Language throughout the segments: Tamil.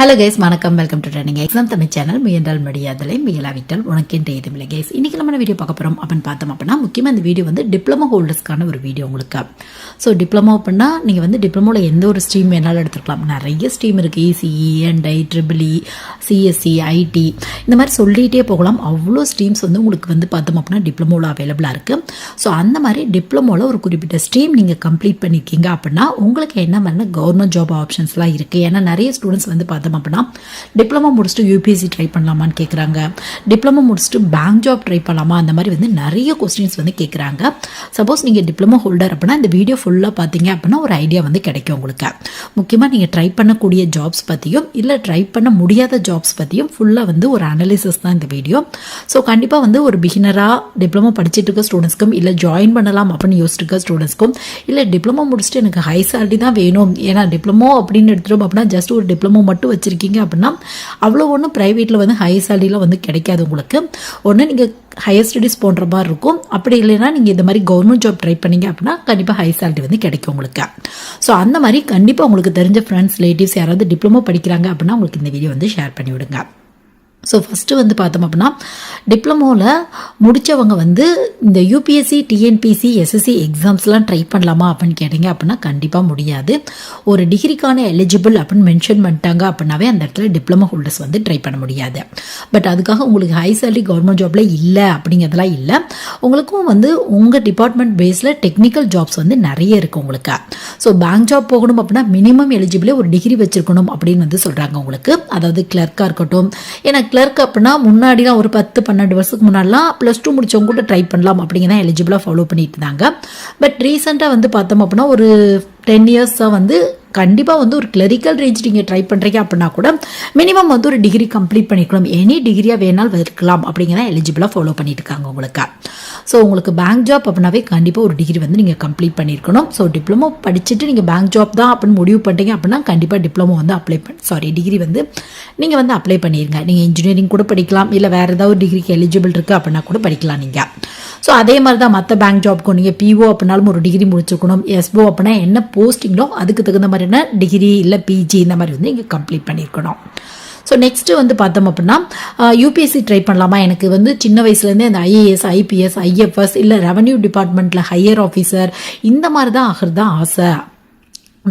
ஹலோ கைஸ், வணக்கம். Welcome to trending exam Tamil channel. முயன்றால் முடியாதலை முயலாவிட்டால் உனக்கென்ற இதுமில்லை கைஸ். இன்னைக்கு நம்ம வீடியோ பார்க்க போகிறோம் அப்படின்னு பார்த்தோம் அப்படின்னா, முக்கியமாக இந்த வீடியோ வந்து டிப்ளமோ ஹோல்டர்ஸ்க்கான ஒரு வீடியோ உங்களுக்கு. ஸோ டிப்ளமோ அப்படின்னா நீங்கள் வந்து டிப்ளமோவில் எந்த ஒரு ஸ்ட்ரீம் வேணாலும் எடுத்துக்கலாம். நிறைய ஸ்ட்ரீம் இருக்குது. இசிஇ, என்ஐ, ட்ரிபிள்இ, சிஎஸ்சி, ஐடி, இந்த மாதிரி சொல்லிகிட்டே போகலாம். அவ்வளோ ஸ்ட்ரீம்ஸ் வந்து உங்களுக்கு வந்து பார்த்தோம் அப்படின்னா டிப்ளமோவில் அவைலபிளாக இருக்குது. ஸோ அந்த மாதிரி டிப்ளமோவில் ஒரு குறிப்பிட்ட ஸ்ட்ரீம் நீங்கள் கம்ப்ளீட் பண்ணியிருக்கீங்க அப்படின்னா உங்களுக்கு என்ன மாதிரி கவர்மெண்ட் ஜாப் ஆப்ஷன்ஸ்லாம் இருக்குது. ஏன்னா நிறைய ஸ்டூடெண்ட்ஸ் வந்து பார்த்தோம் அப்படின்னா டிப்ளமோ முடிச்சுட்டு யூபிஎஸ்சி ட்ரை பண்ணலாமான்னு கேட்குறாங்க. டிப்ளமோ முடிச்சுட்டு பேங்க் ஜாப் ட்ரை பண்ணலாமா, அந்த மாதிரி வந்து நிறைய கொஸ்டின்ஸ் வந்து கேட்குறாங்க. சப்போஸ் நீங்கள் டிப்ளமோ ஹோல்டர் அப்படின்னா இந்த வீடியோ ஃபுல்லாக பார்த்தீங்க அப்படின்னா ஒரு ஐடியா வந்து கிடைக்கும் உங்களுக்கு. முக்கியமாக நீங்கள் ட்ரை பண்ணக்கூடிய ஜாப்ஸ் பற்றியும் இல்லை ட்ரை பண்ண முடியாத ஜாப்ஸ் பற்றியும் ஃபுல்லாக வந்து ஒரு அனாலிசிஸ் தான் இந்த வீடியோ. ஸோ கண்டிப்பாக வந்து ஒரு பிகினராக டிப்ளமோ படிச்சுட்டு இருக்க ஸ்டூடெண்ட்ஸ்க்கும் இல்லை ஜாயின் பண்ணலாம் அப்படின்னு யோசிச்சுட்டு இருக்க ஸ்டூடெண்ட்ஸ்க்கும் இல்லை டிப்ளமோ முடிச்சுட்டு எனக்கு ஹை சேலரி தான் வேணும், ஏன்னா டிப்ளமோ அப்படின்னு எடுத்துட்டோம் அப்படின்னா ஜஸ்ட் ஒரு டிப்ளமோ மட்டும் வச்சுருக்கீங்க அப்படின்னா அவ்வளோ ஒன்றும் ப்ரைவேட்டில் வந்து ஹை சேலரியில் வந்து கிடைக்காது உங்களுக்கு. ஒன்று நீங்கள் ஹையர் ஸ்டடீஸ் போன்ற மாதிரி இருக்கும். அப்படி இல்லைன்னா நீங்கள் இந்த மாதிரி கவர்மெண்ட் ஜாப் ட்ரை பண்ணீங்க அப்படின்னா கண்டிப்பாக ஹை சேலரி வந்து கிடைக்கும் உங்களுக்கு. ஸோ அந்த மாதிரி கண்டிப்பாக உங்களுக்கு தெரிஞ்ச ஃப்ரெண்ட்ஸ், ரிலேட்டிவ்ஸ் யாராவது டிப்ளமோ படிக்கிறாங்க அப்படின்னா உங்களுக்கு இந்த வீடியோ வந்து ஷேர் பண்ணி விடுங்க. ஸோ ஃபஸ்ட்டு வந்து பார்த்தோம் அப்படின்னா டிப்ளமோவில் முடித்தவங்க வந்து இந்த யூபிஎஸ்சி, டிஎன்பிசி, எஸ்எஸ்சி எக்ஸாம்ஸ்லாம் ட்ரை பண்ணலாமா அப்படின்னு கேட்டிங்க அப்படின்னா கண்டிப்பாக முடியாது. ஒரு டிகிரிக்கான எலிஜிபிள் அப்படின்னு மென்ஷன் பண்ணிட்டாங்க அப்படின்னாவே அந்த இடத்துல டிப்ளமோ ஹோல்டர்ஸ் வந்து ட்ரை பண்ண முடியாது. பட் அதுக்காக உங்களுக்கு ஹை சேலரி கவர்மெண்ட் ஜாப்பில் இல்லை அப்படிங்கிறதுலாம் இல்லை. உங்களுக்கும் வந்து உங்கள் டிபார்ட்மெண்ட் பேஸில் டெக்னிக்கல் ஜாப்ஸ் வந்து நிறைய இருக்குது உங்களுக்கு. ஸோ பேங்க் ஜாப் போகணும் அப்படின்னா மினிமம் எலிஜிபிளே ஒரு டிகிரி வச்சுருக்கணும் அப்படின்னு வந்து சொல்கிறாங்க உங்களுக்கு. அதாவது கிளர்க்காக இருக்கட்டும். ஏன்னா கிளர்க் அப்படின்னா முன்னாடிலாம் ஒரு 10-12 வருஷத்துக்கு முன்னாடிலாம் +2 முடிச்சவங்க கூட ட்ரை பண்ணலாம் அப்படிங்கிறத எலிஜிபிளாக ஃபாலோ பண்ணிட்டு இருந்தாங்க. பட் ரீசெண்டாக வந்து பார்த்தோம் அப்படின்னா ஒரு 10 இயர்ஸாக வந்து கண்டிப்பாக வந்து ஒரு கிளரிக்கல் ரேஞ்ச் நீங்கள் ட்ரை பண்ணுறீங்க அப்படின்னா கூட மினிமம் வந்து ஒரு டிகிரி கம்ப்ளீட் பண்ணிக்கலாம். எனி டிகிரியாக வேணாலும் இருக்கலாம் அப்படிங்கிறத எலிஜிபிளாக ஃபாலோ பண்ணிட்டு இருக்காங்க உங்களுக்கு. ஸோ உங்களுக்கு பேங்க் ஜாப் அப்படின்னாவே கண்டிப்பாக ஒரு டிகிரி வந்து நீங்கள் கம்ப்ளீட் பண்ணியிருக்கணும். ஸோ டிப்ளமோ படிச்சுட்டு நீங்கள் பேங்க் ஜாப் தான் அப்படின்னு முடிவு பண்ணிட்டீங்க அப்படின்னா கண்டிப்பாக டிப்ளமோ வந்து டிகிரி வந்து நீங்கள் வந்து அப்ளை பண்ணிடுங்க. நீங்கள் இன்ஜினியரிங் கூட படிக்கலாம், இல்லை வேறு ஏதாவது டிகிரிக்கு எலிஜிபிள் இருக்குது அப்படின்னா கூட படிக்கலாம் நீங்கள். ஸோ அதே மாதிரி தான் மற்ற பேங்க் ஜாப்க்கும் நீங்கள் பிஓ அப்படின்னாலும் ஒரு டிகிரி முடிச்சிருக்கணும். எஸ்ஓ அப்படின்னா என்ன போஸ்டிங்களோ அதுக்கு தகுந்த மாதிரியான டிகிரி இல்லை பிஜி இந்த மாதிரி வந்து நீங்கள் கம்ப்ளீட் பண்ணியிருக்கணும். ஸோ நெக்ஸ்ட்டு வந்து பார்த்தோம் அப்படின்னா யூபிஎஸ்சி ட்ரை பண்ணலாமா, எனக்கு வந்து சின்ன வயசுலேருந்தே அந்த ஐஏஎஸ், ஐபிஎஸ், ஐஎஃப்எஸ் இல்லை ரெவன்யூ டிபார்ட்மெண்ட்டில் ஹையர் ஆஃபீஸர் இந்த மாதிரி தான் ஆகிறது தான் ஆசை,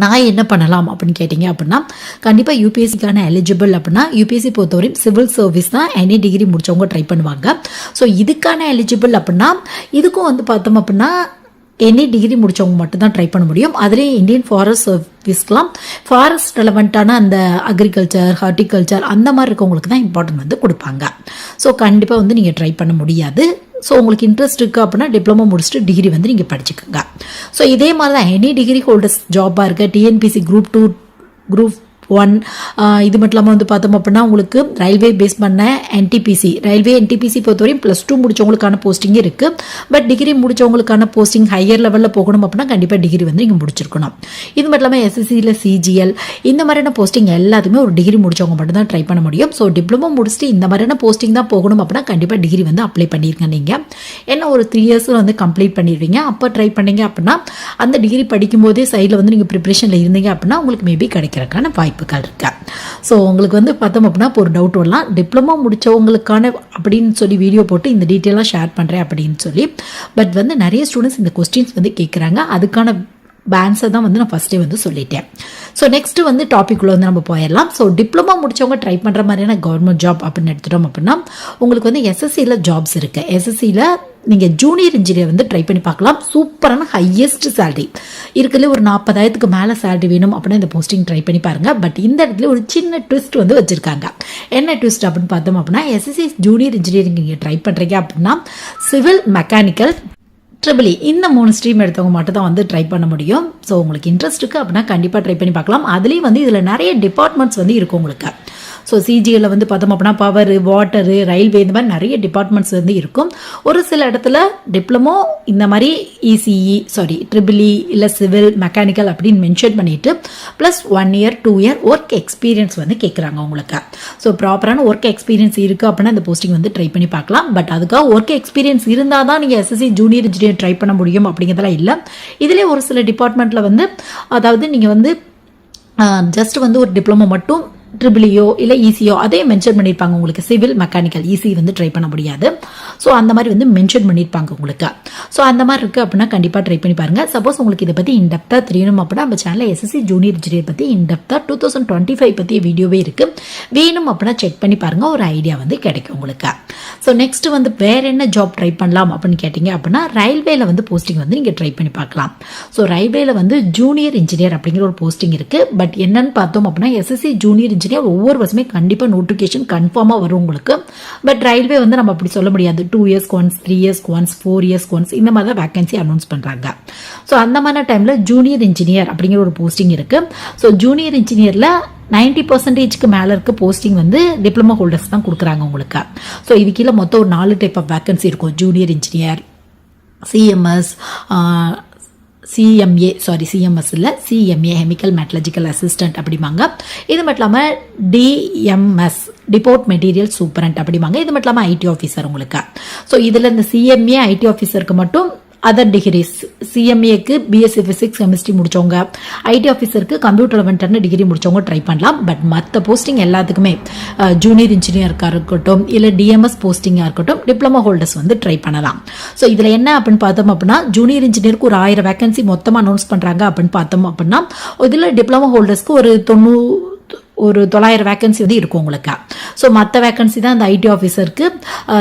நான் என்ன பண்ணலாம் அப்படின்னு கேட்டிங்க அப்படின்னா கண்டிப்பாக யூபிஎஸ்சிக்கான எலிஜிபிள் அப்படின்னா யூபிஎஸ்சி பொறுத்தவரையும் சிவில் சர்வீஸ் தான் எனி டிகிரி முடிச்சவங்க ட்ரை பண்ணுவாங்க. ஸோ இதுக்கான எலிஜிபிள் அப்படின்னா இதுக்கும் வந்து பார்த்தோம் அப்படின்னா எனி டிகிரி முடித்தவங்க மட்டும்தான் ட்ரை பண்ண முடியும். அதிலே இந்தியன் ஃபாரஸ்ட் சர்வீஸ்க்கெலாம் ஃபாரஸ்ட் ரெலவெண்ட்டான அந்த அக்ரிகல்ச்சர், ஹார்டிகல்ச்சர் அந்த மாதிரி இருக்கவங்களுக்கு தான் இம்பார்ட்டன்ட் வந்து கொடுப்பாங்க. ஸோ கண்டிப்பாக வந்து நீங்கள் ட்ரை பண்ண முடியாது. ஸோ உங்களுக்கு இன்ட்ரெஸ்ட் இருக்குது அப்படின்னா டிப்ளமோ முடிச்சுட்டு டிகிரி வந்து நீங்கள் படிச்சுக்கோங்க. ஸோ இதே மாதிரி தான் எனி டிகிரி ஹோல்டர்ஸ் ஜாப்பாக இருக்க டிஎன்பிசி குரூப் 2, குரூப் 1 இது மட்டும் இல்லாமல் வந்து பார்த்தோம் அப்படின்னா உங்களுக்கு ரயில்வே பேஸ் பண்ண என்டிபிசி, ரயில்வே என்டிபிசி பொறுத்தவரையும் +2 முடிச்சவங்களுக்கான போஸ்டிங் இருக்குது. பட் டிகிரி முடிச்சவங்களுக்கான போஸ்டிங் ஹையர் லெவலில் போகணும் அப்படின்னா கண்டிப்பாக டிகிரி வந்து நீங்கள் முடிச்சிருக்கணும். இது மட்டும் இல்லாமல் எஸ்எஸ்சியில் சிஜிஎல் இந்த மாதிரியான போஸ்டிங் எல்லாத்துமே ஒரு டிகிரி முடிச்சவங்க மட்டும் தான் ட்ரை பண்ண முடியும். ஸோ டிப்ளமோ முடிச்சுட்டு இந்த மாதிரியான போஸ்டிங் தான் போகணும் அப்படின்னா கண்டிப்பாக டிகிரி வந்து அப்ளை பண்ணியிருங்க. நீங்கள் என்ன ஒரு 3 இயர்ஸ் வந்து கம்ப்ளீட் பண்ணிடுவீங்க. அப்போ ட்ரை பண்ணீங்க அப்படின்னா அந்த டிகிரி படிக்கும்போதே சைடில் வந்து நீங்கள் ப்ரிப்ரேஷனில் இருந்தீங்க அப்படின்னா உங்களுக்கு மேபி கிடைக்கிறதுக்கான வாய்ப்புகள் இருக்கு. ஸோ உங்களுக்கு வந்து பார்த்தோம் அப்படின்னா இப்போ ஒரு டவுட் வரலாம், டிப்ளமோ முடித்தவங்களுக்கான அப்படின்னு சொல்லி வீடியோ போட்டு இந்த டீட்டெயிலாக ஷேர் பண்ணுறேன் அப்படின்னு சொல்லி. பட் வந்து நிறைய ஸ்டூடெண்ட்ஸ் இந்த கொஸ்டின்ஸ் வந்து கேட்குறாங்க. அதுக்கான ஆன்சர் தான் வந்து நான் ஃபஸ்ட்டே வந்து சொல்லிட்டேன். ஸோ நெக்ஸ்ட்டு வந்து டாபிக்குள்ளே வந்து நம்ம போயிடலாம். ஸோ டிப்ளமோ முடித்தவங்க ட்ரை பண்ணுற மாதிரியான கவர்மெண்ட் ஜாப் அப்படின்னு எடுத்துட்டோம் அப்படின்னா உங்களுக்கு வந்து எஸ்எஸ்சியில் ஜாப்ஸ் இருக்குது. எஸ்எஸ்சியில் நீங்கள் ஜூனியர் இன்ஜினியர் வந்து ட்ரை பண்ணி பார்க்கலாம். சூப்பரான ஹையஸ்ட் சேலரி இருக்கிறதுல ஒரு 40,000க்கு மேலே சேலரி வேணும் அப்படின்னா இந்த போஸ்டிங் ட்ரை பண்ணி பாருங்கள். பட் இந்த இடத்துல ஒரு சின்ன ட்விஸ்ட் வந்து வச்சுருக்காங்க. என்ன ட்விஸ்ட் அப்படின்னு பார்த்தோம் அப்படின்னா எஸ்எஸ்சி ஜூனியர் இன்ஜினியரிங் நீங்கள் ட்ரை பண்ணுறீங்க அப்படின்னா சிவில், மெக்கானிக்கல், ட்ரிபிள்இ இந்த 3 ஸ்ட்ரீம் எடுத்தவங்க மட்டும் தான் வந்து ட்ரை பண்ண முடியும். ஸோ உங்களுக்கு இன்ட்ரெஸ்ட் இருக்குது அப்படின்னா கண்டிப்பாக ட்ரை பண்ணி பார்க்கலாம். அதுலேயும் வந்து இதில் நிறைய டிபார்ட்மெண்ட்ஸ் வந்து இருக்கும் உங்களுக்கு. ஸோ சிஜிஎல்ல வந்து பார்த்தோம் அப்படின்னா பவர், வாட்டரு, ரயில்வே இந்த மாதிரி நிறைய டிபார்ட்மெண்ட்ஸ் வந்து இருக்கும். ஒரு சில இடத்துல டிப்ளமோ இந்த மாதிரி ட்ரிபிள்இ இல்லை சிவில், மெக்கானிக்கல் அப்படின்னு மென்ஷன் பண்ணிட்டு +1 இயர் 2 இயர் ஒர்க் எக்ஸ்பீரியன்ஸ் வந்து கேட்குறாங்க உங்களுக்கு. ஸோ ப்ராப்பரான ஒர்க் எக்ஸ்பீரியன்ஸ் இருக்குது அப்படின்னா இந்த போஸ்டிங் வந்து ட்ரை பண்ணி பார்க்கலாம். பட் அதுக்காக ஒர்க் எக்ஸ்பீரியன்ஸ் இருந்தால் தான் நீங்கள் எஸ்எஸ்சி ஜூனியர் இன்ஜினியர் ட்ரை பண்ண முடியும் அப்படிங்கிறதெல்லாம் இல்லை. இதிலே ஒரு சில டிபார்ட்மெண்ட்டில் வந்து அதாவது நீங்கள் வந்து ஜஸ்ட் வந்து ஒரு டிப்ளமோ மட்டும் ட்ரிபிளியோ இல்லை ஈஸியோ அதே மென்ஷன் பண்ணியிருப்பாங்க உங்களுக்கு. சிவில் மெக்கானிக்கல் ஈஸி வந்து ட்ரை பண்ண முடியாது. ஸோ அந்த மாதிரி வந்து மென்ஷன் பண்ணியிருப்பாங்க உங்களுக்கு. ஸோ அந்த மாதிரி இருக்குது அப்படின்னா கண்டிப்பாக ட்ரை பண்ணி பாருங்கள். சப்போஸ் உங்களுக்கு இதை பற்றி இன்டெப்த்தாக தெரியணும் அப்படின்னா நம்ம சேனலில் எஸ்எஸ்சி ஜூனியர் இன்ஜினியர் பற்றி இன்டெப்த்தாக 2025 பற்றிய வீடியோவே இருக்குது. வேணும் அப்படின்னா செக் பண்ணி பாருங்கள், ஒரு ஐடியா வந்து கிடைக்கும் உங்களுக்கு. ஸோ நெக்ஸ்ட் வந்து வேற என்ன ஜாப் ட்ரை பண்ணலாம் அப்படின்னு கேட்டிங்க அப்படின்னா ரயில்வேல வந்து போஸ்டிங் வந்து நீங்கள் ட்ரை பண்ணி பார்க்கலாம். ஸோ ரயில்வேல வந்து ஜூனியர் இன்ஜினியர் அப்படிங்கிற ஒரு போஸ்டிங் இருக்குது. பட் என்னன்னு பார்த்தோம் அப்படின்னா எஸ்எஸ்சி ஜூனியர் இன்ஜினியர் ஒவ்வொரு வருஷமே கண்டிப்பாக நோட்டிஃபிகேஷன் கன்ஃபார்மாக வரும் உங்களுக்கு. பட் ரயில்வே வந்து நம்ம அப்படி சொல்ல முடியாது. 2 இயர்ஸ்க்கு ஒன்ஸ், 3 இயர்ஸ்க்கு ஒன்ஸ், 4 இயர்ஸ்க்கு ஒன்ஸ் இந்த மாதிரி தான் வேகன்சி அனௌன்ஸ் பண்ணுறாங்க. ஸோ அந்த மாதிரி டைமில் ஜூனியர் இன்ஜினியர் அப்படிங்கிற ஒரு போஸ்டிங் இருக்குது. ஸோ ஜூனியர் இன்ஜினியரில் 90% மேலே இருக்க போஸ்டிங் வந்து டிப்ளமோ ஹோல்டர்ஸ் தான் கொடுக்குறாங்க உங்களுக்கு. ஸோ இது கீழே மொத்தம் ஒரு 4 டைப் ஆஃப் வேகன்சி இருக்கும். ஜூனியர் இன்ஜினியர், சிஎம்எஸ், சிஎம்எஸ் இல்லை சிஎம்ஏ கெமிக்கல் மெட்டலர்ஜிக்கல் அசிஸ்டன்ட் அப்படிம்பாங்க. இது மட்டும் இல்லாமல் டிஎம்எஸ் டிபோர்ட் மெட்டீரியல் சூப்பரண்ட் அப்படிம்பாங்க. இது மட்டும் இல்லாமல் ஐடி ஆஃபீஸர் உங்களுக்கு. ஸோ இதில் இந்த சிஎம்ஏ ஐடி ஆஃபீஸருக்கு மட்டும் அதர் டிகிரிஸ், சிஎம்ஏக்கு பிஎஸ்சி ஃபிசிக்ஸ் கெமிஸ்ட்ரி முடிச்சவங்க, ஐடி ஆஃபீஸருக்கு கம்ப்யூட்டர் 11 டிகிரி முடிச்சவங்க ட்ரை பண்ணலாம். பட் மற்ற போஸ்டிங் எல்லாத்துக்குமே ஜூனியர் இன்ஜினியருக்காக இருக்கட்டும் இல்லை டிஎம்எஸ் போஸ்டிங்காக இருக்கட்டும் டிப்ளமோ ஹோல்டர்ஸ் வந்து ட்ரை பண்ணலாம். ஸோ இதில் என்ன அப்படின்னு பார்த்தோம் அப்படின்னா ஜூனியர் இன்ஜினியருக்கு ஒரு 1000 வேகன்சி மொத்தமாக அனௌன்ஸ் பண்ணுறாங்க அப்படின்னு பார்த்தோம் அப்படின்னா இதில் டிப்ளமோ ஹோல்டர்ஸ்க்கு ஒரு 900 வேகன்சி வந்து இருக்கும் உங்களுக்கு. ஸோ மற்ற வேகன்சி தான் அந்த ஐடி ஆஃபீஸருக்கு,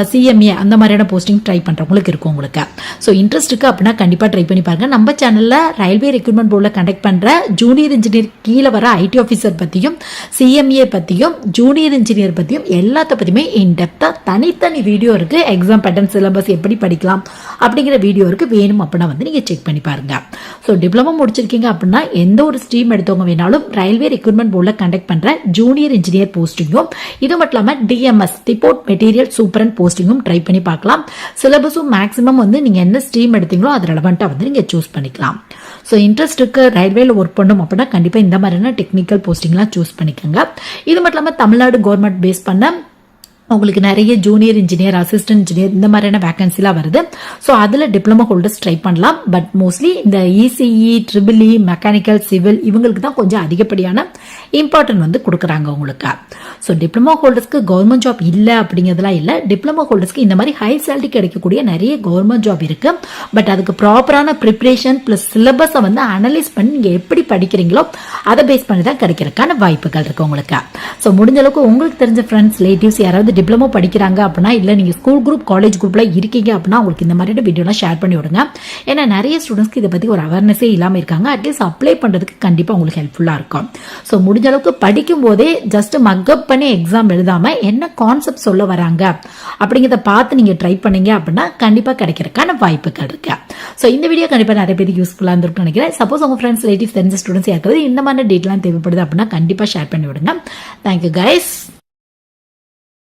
சிஎம்ஏ அந்த மாதிரியான போஸ்டிங் ட்ரை பண்ணுறவங்களுக்கு இருக்கும் உங்களுக்கு. ஸோ இன்ட்ரெஸ்ட் இருக்குது அப்படின்னா கண்டிப்பாக ட்ரை பண்ணி பாருங்க. நம்ம சேனலில் ரயில்வே ரெக்ரூட்மெண்ட் போர்டில் கண்டக்ட் பண்ணுற ஜூனியர் இன்ஜினியர் கீழே வர ஐடி ஆஃபீஸர் பற்றியும் சிஎம்ஏ பற்றியும் ஜூனியர் இன்ஜினியர் பற்றியும் எல்லாத்த பற்றியுமே இன்டெப்த்தாக தனித்தனி வீடியோ இருக்குது. எக்ஸாம் பேட்டர்ன் சிலபஸ் எப்படி படிக்கலாம் அப்படிங்கிற வீடியோ இருக்குது. வேணும் அப்படின்னா வந்து நீங்கள் செக் பண்ணி பாருங்க. ஸோ டிப்ளமோ முடிச்சிருக்கீங்க அப்படின்னா எந்த ஒரு ஸ்ட்ரீம் எடுத்தவங்க வேணாலும் ரயில்வே ரெக்ரூட்மெண்ட் போர்டில் கண்டக்ட் பண்ணுற ஜூனியர் இன்ஜினியர் போஸ்டிங்கும் இது மட்டும் இல்லாமல் டிஎம்எஸ் டிபோர்ட் மெட்டீரியல் சூப்பரண்ட் போஸ்டிங்கும் ட்ரை பண்ணி பார்க்கலாம். சிலபஸும் மேக்ஸிமம் வந்து நீங்க என்ன ஸ்ட்ரீம் எடுத்தீங்களோ அது ரெலவெண்டா வந்து நீங்க சூஸ் பண்ணிக்கலாம். ஸோ இன்ட்ரெஸ்ட் இருக்கு ரயில்வேல ஒர்க் பண்ணும் அப்படின்னா கண்டிப்பா இந்த மாதிரியான டெக்னிக்கல் போஸ்டிங்லாம் சூஸ் பண்ணிக்கோங்க. இது மட்டும் இல்லாமல் தமிழ்நாடு கவர்மெண்ட் பேஸ் பண்ண உங்களுக்கு நிறைய ஜூனியர் இன்ஜினியர், அசிஸ்டன்ட் இன்ஜினியர் இந்த மாதிரியான வேகன்சிலாம் வருது. ஸோ அதில் டிப்ளமோ ஹோல்டர்ஸ் ட்ரை பண்ணலாம். பட் மோஸ்ட்லி இந்த இசிஇ, ட்ரிபிள்இ, மெக்கானிக்கல், சிவில் இவங்களுக்கு தான் கொஞ்சம் அதிகப்படியான இம்பார்ட்டன்ட் வந்து கொடுக்குறாங்க உங்களுக்கு. ஸோ டிப்ளமோ ஹோல்டர்ஸ்க்கு கவர்மெண்ட் ஜாப் இல்லை அப்படிங்கிறதுலாம் இல்லை. டிப்ளமோ ஹோல்டர்ஸ்க்கு இந்த மாதிரி ஹை சேலரி கிடைக்கக்கூடிய நிறைய கவர்மெண்ட் ஜாப் இருக்கு. பட் அதுக்கு ப்ராப்பரான ப்ரிப்பரேஷன் பிளஸ் சிலபஸை வந்து அனலைஸ் பண்ணி நீங்கள் எப்படி படிக்கிறீங்களோ அதை பேஸ் பண்ணி தான் கிடைக்கிறதுக்கான வாய்ப்புகள் இருக்கு உங்களுக்கு. ஸோ முடிஞ்ச அளவுக்கு உங்களுக்கு தெரிஞ்ச ஃப்ரெண்ட்ஸ், ரிலேட்டிவ்ஸ் யாராவது டிப்ளமோ படிக்கிறாங்க அப்படின்னா இல்லை நீங்கள் ஸ்கூல் குரூப், காலேஜ் குரூப்ல இருக்கீங்க அப்படின்னா உங்களுக்கு இந்த மாதிரியான வீடியோலாம் ஷேர் பண்ணி விடுங்க. ஏன்னா நிறைய ஸ்டூடெண்ட்ஸ்க்கு இதை பற்றி ஒரு அவேர்னஸே இல்லாமல் இருக்காங்க. அட்லீஸ்ட் அப்ளை பண்ணுறதுக்கு கண்டிப்பாக உங்களுக்கு ஹெல்ப்ஃபுல்லாக இருக்கும். ஸோ முடிஞ்ச அளவுக்கு படிக்கும் போதே ஜஸ்ட் மக்கப் பண்ணி எக்ஸாம் எழுதாம என்ன கான்செப்ட் சொல்ல வராங்க அப்படிங்கிறத பார்த்து நீங்கள் ட்ரை பண்ணீங்க அப்படின்னா கண்டிப்பாக கிடைக்கிறதுக்கான வாய்ப்புகள் இருக்கு. ஸோ இந்த வீடியோ கண்டிப்பாக நிறைய பேருக்கு யூஸ்ஃபுல்லாக இருந்திருக்குன்னு நினைக்கிறேன். சப்போஸ் உங்கள் ஃப்ரெண்ட்ஸ், ரிலேட்டிவ்ஸ், தெரிஞ்ச ஸ்டூடெண்ட்ஸ் யாருக்காவது இந்த மாதிரி டீட்டெயிலாம் தேவைப்படுது அப்படின்னா கண்டிப்பாக ஷேர் பண்ணி விடுங்க. Thank you guys.